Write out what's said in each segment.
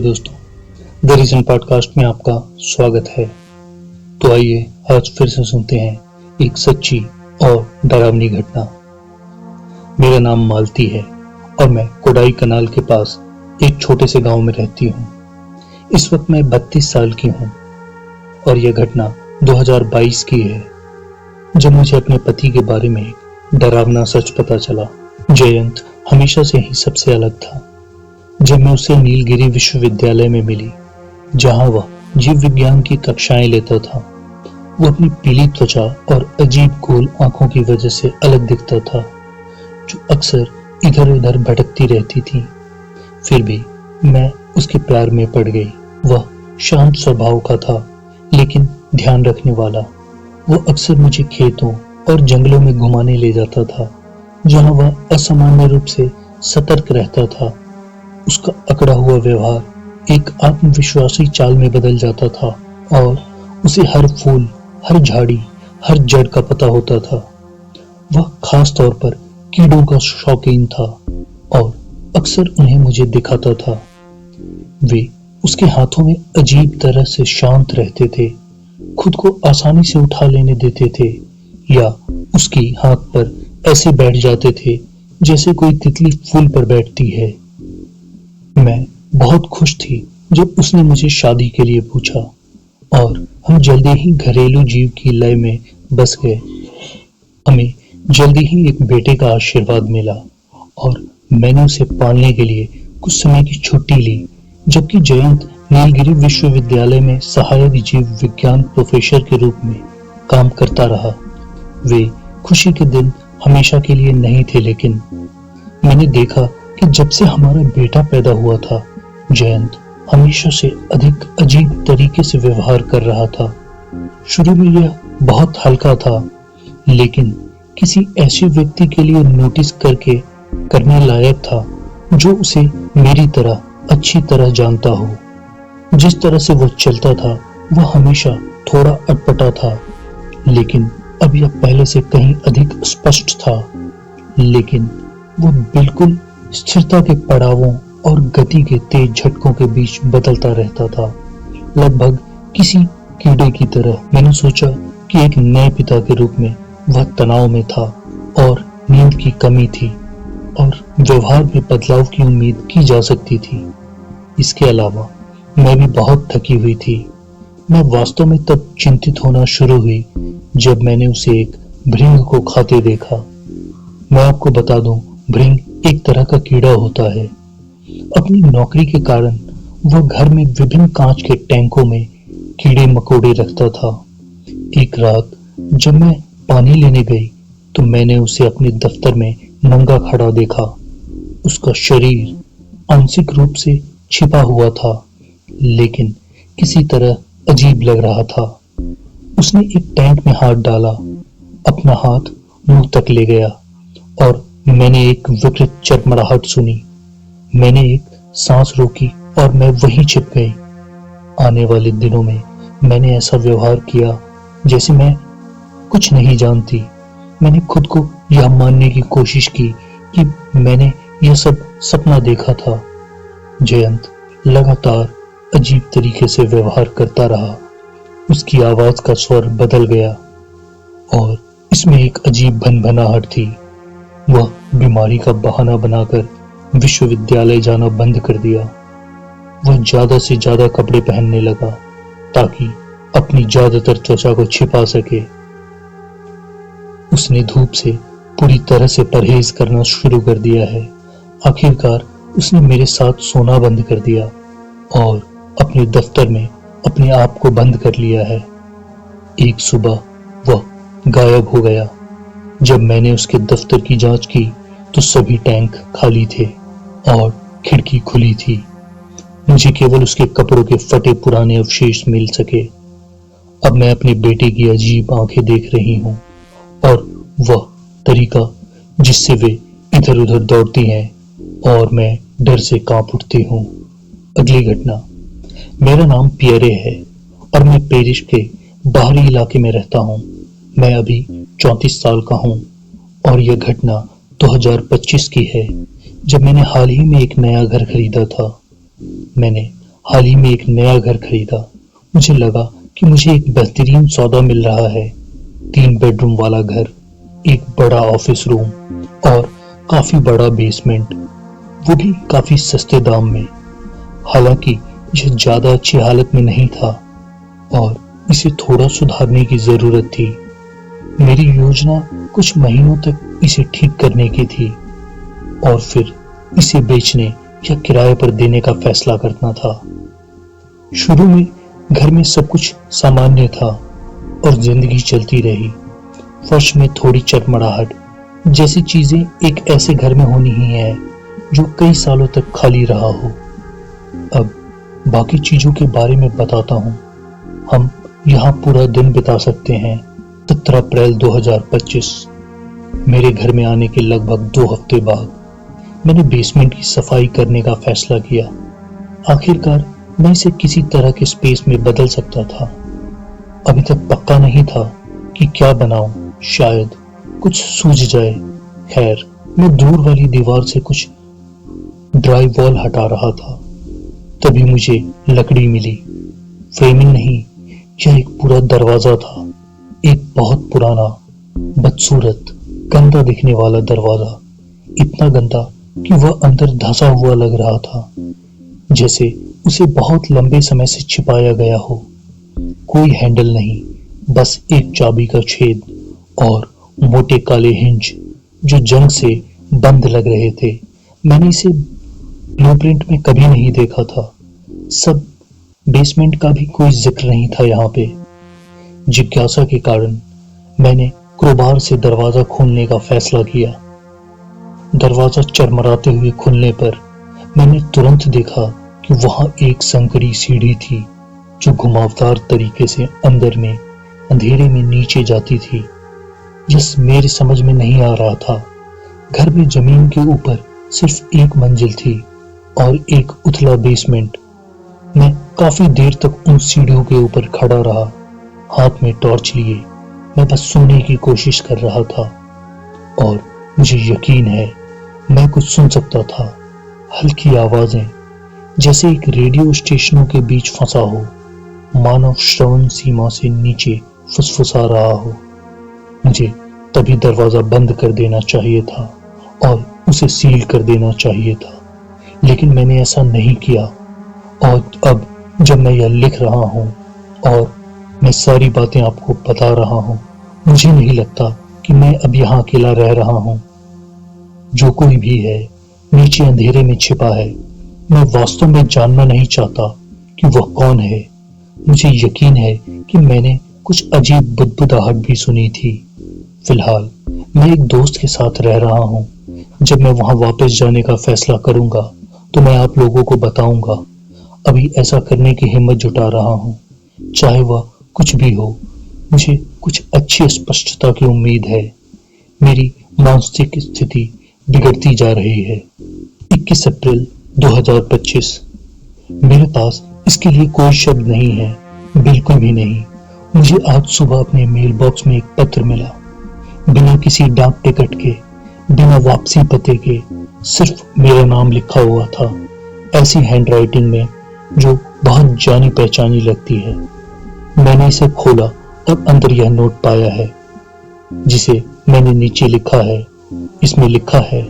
दोस्तों, the reason podcast में आपका स्वागत है। तो आइए आज फिर से सुनते हैं एक सच्ची और डरावनी घटना। मेरा नाम मालती है और मैं कोडाई कनाल के पास एक छोटे से गांव में रहती हूँ। इस वक्त मैं 32 साल की हूँ और यह घटना 2022 की है, जब मुझे अपने पति के बारे में एक डरावना सच पता चला। जयंत हमेशा से ही सबसे अलग था। जब मैं उसे नीलगिरी विश्वविद्यालय में मिली, जहां वह जीव विज्ञान की कक्षाएं लेता था, वो अपनी पीली त्वचा और अजीब गोल आंखों की वजह से अलग दिखता था, जो अक्सर इधर उधर भटकती रहती थी। फिर भी मैं उसके प्यार में पड़ गई। वह शांत स्वभाव का था, लेकिन ध्यान रखने वाला। वो अक्सर मुझे खेतों और जंगलों में घुमाने ले जाता था, जहां वह असामान्य रूप से सतर्क रहता था। उसका अकड़ा हुआ व्यवहार एक आत्मविश्वासी चाल में बदल जाता था और उसे हर फूल, हर झाड़ी, हर जड़ का पता होता था। वह खास तौर पर कीड़ों का शौकीन था और अक्सर उन्हें मुझे दिखाता था। वे उसके हाथों में अजीब तरह से शांत रहते थे, खुद को आसानी से उठा लेने देते थे या उसकी हाथ पर ऐसे बैठ जाते थे जैसे कोई तितली फूल पर बैठती है। मैं बहुत खुश थी जब उसने मुझे शादी के लिए पूछा और हम जल्दी ही घरेलू जीव की लय में बस गए। हमें जल्दी ही एक बेटे का आशीर्वाद मिला और मैंने उसे पालने के लिए कुछ समय की छुट्टी ली, जबकि जयंत नीलगिरी विश्वविद्यालय में सहायक जीव विज्ञान प्रोफेसर के रूप में काम करता रहा। वे खुशी के दिन हमेशा के लिए नहीं थे, लेकिन मैंने देखा कि जब से हमारा बेटा पैदा हुआ था, जयंत हमेशा से अधिक अजीब तरीके से व्यवहार कर रहा था। शुरू में यह बहुत हल्का था, लेकिन किसी ऐसे व्यक्ति के लिए नोटिस करने लायक था जो उसे मेरी तरह अच्छी तरह जानता हो। जिस तरह से वह चलता था, वह हमेशा थोड़ा अटपटा था, लेकिन अब यह पहले से कहीं अधिक स्पष्ट था। लेकिन वो बिल्कुल स्थिरता के पड़ावों और गति के तेज झटकों के बीच बदलता रहता था, लगभग किसी कीड़े की तरह। मैंने सोचा कि एक नए पिता के रूप में वह तनाव में था और नींद की कमी थी और व्यवहार में बदलाव की उम्मीद की जा सकती थी। इसके अलावा मैं भी बहुत थकी हुई थी। मैं वास्तव में तब चिंतित होना शुरू हुई जब मैंने उसे एक भृंग को खाते देखा। मैं आपको बता दूं, भृंग एक तरह का कीड़ा होता है। अपनी नौकरी के कारण वह घर में विभिन्न कांच के टैंकों में कीड़े मकोड़े रखता था। एक रात जब मैं पानी लेने गई तो मैंने उसे अपने दफ्तर में नंगा खड़ा देखा। उसका शरीर आंशिक रूप से छिपा हुआ था, लेकिन किसी तरह अजीब लग रहा था। उसने एक टैंक में हाथ डाला, अपना हाथ मुंह तक ले गया और मैंने एक विकृत चरमराहट सुनी। मैंने एक सांस रोकी और मैं वहीं छिप गई। आने वाले दिनों में मैंने ऐसा व्यवहार किया जैसे मैं कुछ नहीं जानती। मैंने खुद को यह मानने की कोशिश की कि मैंने यह सब सपना देखा था। जयंत लगातार अजीब तरीके से व्यवहार करता रहा। उसकी आवाज का स्वर बदल गया और इसमें एक अजीब भनभनाहट थी। वह बीमारी का बहाना बनाकर विश्वविद्यालय जाना बंद कर दिया। वह ज्यादा से ज्यादा कपड़े पहनने लगा ताकि अपनी ज्यादातर त्वचा को छिपा सके। उसने धूप से पूरी तरह से परहेज करना शुरू कर दिया है। आखिरकार उसने मेरे साथ सोना बंद कर दिया और अपने दफ्तर में अपने आप को बंद कर लिया है। एक सुबह वह गायब हो गया। जब मैंने उसके दफ्तर की जांच की तो सभी टैंक खाली थे और खिड़की खुली थी। मुझे केवल उसके कपड़ों के फटे पुराने अवशेष मिल सके। अब मैं अपने बेटे की अजीब आंखें देख रही हूँ और वह तरीका जिससे वे इधर उधर दौड़ती हैं, और मैं डर से कांप उठती हूँ। अगली घटना। मेरा नाम पियरे है और मैं पेरिस के बाहरी इलाके में रहता हूँ। मैं अभी 34 साल का हूँ और यह घटना 2025 की है, जब मैंने हाल ही में एक नया घर खरीदा था। मैंने हाल ही में एक नया घर खरीदा। मुझे लगा कि मुझे एक बेहतरीन सौदा मिल रहा है। 3 बेडरूम वाला घर, एक बड़ा ऑफिस रूम और काफी बड़ा बेसमेंट, वो भी काफी सस्ते दाम में। हालांकि यह ज्यादा अच्छी हालत में नहीं था और इसे थोड़ा सुधारने की जरूरत थी। मेरी योजना कुछ महीनों तक इसे ठीक करने की थी और फिर इसे बेचने या किराए पर देने का फैसला करना था। शुरू में घर में सब कुछ सामान्य था और जिंदगी चलती रही। फर्श में थोड़ी चटमड़ाहट जैसी चीजें एक ऐसे घर में होनी ही है जो कई सालों तक खाली रहा हो। अब बाकी चीजों के बारे में बताता हूँ। हम यहाँ पूरा दिन बिता सकते हैं। 17 अप्रैल 2025। मेरे घर में आने के लगभग 2 हफ्ते बाद मैंने बेसमेंट की सफाई करने का फैसला किया। आखिरकार मैं इसे किसी तरह के स्पेस में बदल सकता था। अभी तक पक्का नहीं था कि क्या बनाऊं, शायद कुछ सूझ जाए। खैर, मैं दूर वाली दीवार से कुछ ड्राई वॉल हटा रहा था, तभी मुझे लकड़ी मिली। फ्रेमिंग नहीं, यह एक पूरा दरवाजा था। एक बहुत पुराना, बदसूरत, गंदा दिखने वाला दरवाजा। इतना गंदा कि वह अंदर धंसा हुआ लग रहा था, जैसे उसे बहुत लंबे समय से छिपाया गया हो। कोई हैंडल नहीं, बस एक चाबी का छेद और मोटे काले हिंज जो जंग से बंद लग रहे थे। मैंने इसे ब्लूप्रिंट में कभी नहीं देखा था। सब बेसमेंट का भी कोई जिक्र नहीं था यहाँ पे। जिज्ञासा के कारण मैंने क्रोबार से दरवाजा खोलने का फैसला किया। दरवाजा चरमराते हुए खुलने पर मैंने तुरंत देखा कि वहां एक संकरी सीढ़ी थी जो घुमावदार तरीके से अंदर में अंधेरे में नीचे जाती थी। यह मेरे समझ में नहीं आ रहा था। घर में जमीन के ऊपर सिर्फ एक मंजिल थी और एक उथला बेसमेंट। मैं काफी देर तक उन सीढ़ियों के ऊपर खड़ा रहा, हाथ में टॉर्च लिए। मैं बस सोने की कोशिश कर रहा था और मुझे यकीन है मैं कुछ सुन सकता था। हल्की आवाजें, जैसे एक रेडियो स्टेशनों के बीच फंसा हो, मानव श्रवण सीमा से नीचे फुसफुसा रहा हो। मुझे तभी दरवाजा बंद कर देना चाहिए था और उसे सील कर देना चाहिए था, लेकिन मैंने ऐसा नहीं किया। और अब जब मैं यह लिख रहा हूँ और मैं सारी बातें आपको बता रहा हूँ, मुझे नहीं लगता कि मैं अब यहाँ अकेला रह रहा हूँ। जो कोई भी है नीचे अंधेरे में छिपा है। मैं वास्तव में जानना नहीं चाहता कि वह कौन है। मुझे यकीन है कि मैंने कुछ अजीब बुदबुदाहट भी सुनी थी। फिलहाल मैं एक दोस्त के साथ रह रहा हूँ। जब मैं वहां वापस जाने का फैसला करूंगा तो मैं आप लोगों को बताऊंगा। अभी ऐसा करने की हिम्मत जुटा रहा हूँ, चाहे वह कुछ भी हो। मुझे कुछ अच्छी स्पष्टता की उम्मीद है। मेरी मानसिक स्थिति बिगड़ती जा रही है। 21 अप्रैल 2025। मेरे पास इसके लिए कोई शब्द नहीं है, बिल्कुल भी नहीं। मुझे आज सुबह अपने मेल बॉक्स में एक पत्र मिला, बिना किसी डाक टिकट के, बिना वापसी पते के, सिर्फ मेरा नाम लिखा हुआ था, ऐसी हैंडराइटिंग में जो बहुत जानी पहचानी लगती है। मैंने इसे खोला और अंदर यह नोट पाया है, जिसे मैंने नीचे लिखा है। इसमें लिखा है,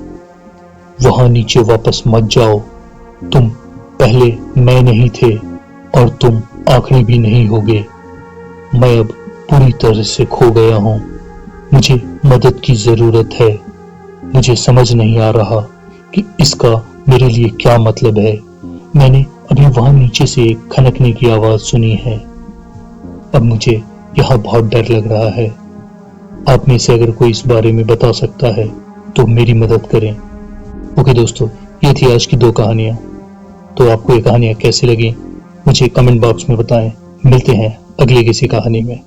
वहां नीचे वापस मत जाओ। तुम पहले मैं नहीं थे और तुम आखिरी भी नहीं होगे। मैं अब पूरी तरह से खो गया हूं। मुझे मदद की जरूरत है। मुझे समझ नहीं आ रहा कि इसका मेरे लिए क्या मतलब है। मैंने अभी वहां नीचे से एक खनकने की आवाज सुनी है। अब मुझे यहाँ बहुत डर लग रहा है। आप में से अगर कोई इस बारे में बता सकता है तो मेरी मदद करें। ओके दोस्तों, ये थी आज की 2 कहानियां। तो आपको ये कहानियां कैसी लगी मुझे कमेंट बॉक्स में बताएं। मिलते हैं अगली किसी कहानी में।